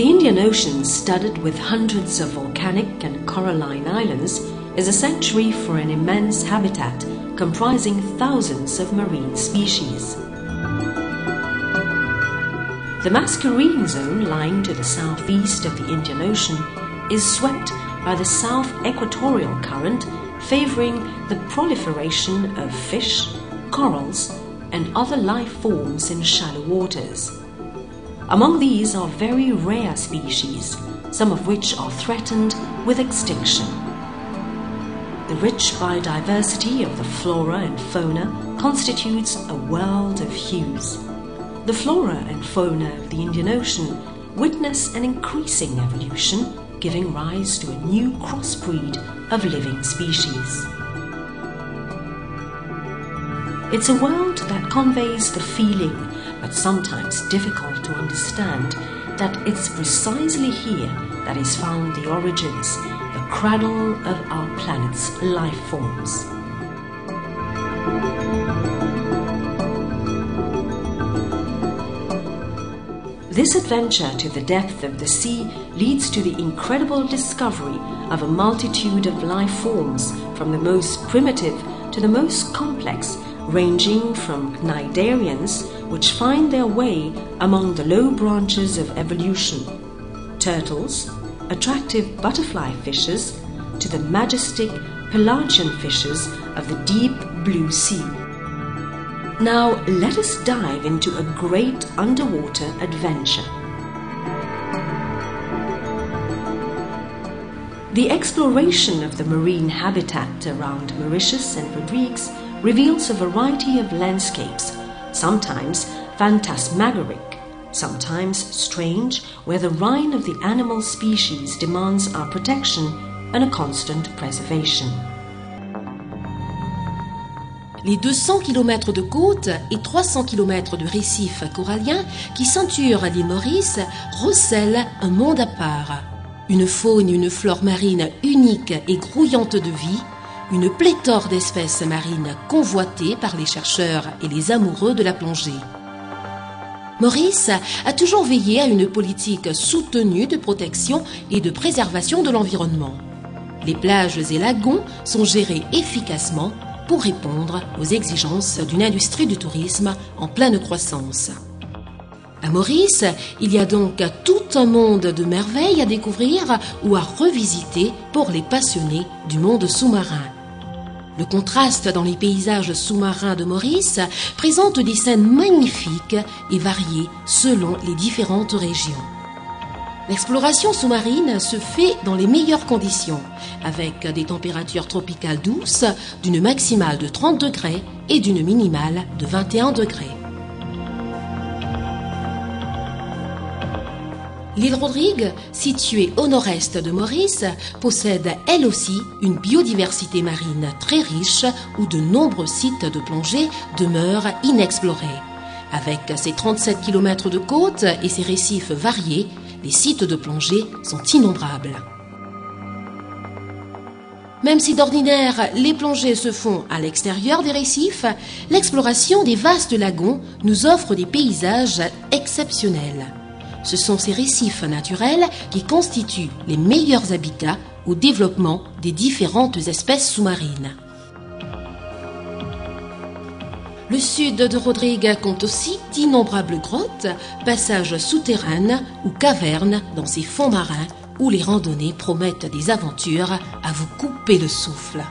The Indian Ocean, studded with hundreds of volcanic and coralline islands, is a sanctuary for an immense habitat comprising thousands of marine species. The Mascarene Zone, lying to the southeast of the Indian Ocean, is swept by the South Equatorial Current, favoring the proliferation of fish, corals, and other life forms in shallow waters. Among these are very rare species, some of which are threatened with extinction. The rich biodiversity of the flora and fauna constitutes a world of hues. The flora and fauna of the Indian Ocean witness an increasing evolution, giving rise to a new crossbreed of living species. It's a world that conveys the feeling, but sometimes difficult to understand, that it's precisely here that is found the origins, the cradle of our planet's life forms. This adventure to the depth of the sea leads to the incredible discovery of a multitude of life forms, from the most primitive to the most complex, ranging from cnidarians, which find their way among the low branches of evolution, turtles, attractive butterfly fishes, to the majestic pelagian fishes of the deep blue sea. Now let us dive into a great underwater adventure. The exploration of the marine habitat around Mauritius and Rodrigues reveals a variety of landscapes, sometimes phantasmagoric, sometimes strange, where the reign of the animal species demands our protection and a constant preservation. Les 200 km de côte et 300 km de récifs coralliens qui ceinturent l'île Maurice recèlent un monde à part. Une faune et une flore marine uniques et grouillantes de vie, une pléthore d'espèces marines convoitées par les chercheurs et les amoureux de la plongée. Maurice a toujours veillé à une politique soutenue de protection et de préservation de l'environnement. Les plages et lagons sont gérés efficacement pour répondre aux exigences d'une industrie du tourisme en pleine croissance. À Maurice, il y a donc tout un monde de merveilles à découvrir ou à revisiter pour les passionnés du monde sous-marin. Le contraste dans les paysages sous-marins de Maurice présente des scènes magnifiques et variées selon les différentes régions. L'exploration sous-marine se fait dans les meilleures conditions, avec des températures tropicales douces, d'une maximale de 30 degrés et d'une minimale de 21 degrés. L'île Rodrigue, située au nord-est de Maurice, possède elle aussi une biodiversité marine très riche où de nombreux sites de plongée demeurent inexplorés. Avec ses 37 km de côte et ses récifs variés, les sites de plongée sont innombrables. Même si d'ordinaire les plongées se font à l'extérieur des récifs, l'exploration des vastes lagons nous offre des paysages exceptionnels. Ce sont ces récifs naturels qui constituent les meilleurs habitats au développement des différentes espèces sous-marines. Le sud de Rodrigue compte aussi d'innombrables grottes, passages souterraines ou cavernes dans ses fonds marins où les randonnées promettent des aventures à vous couper le souffle.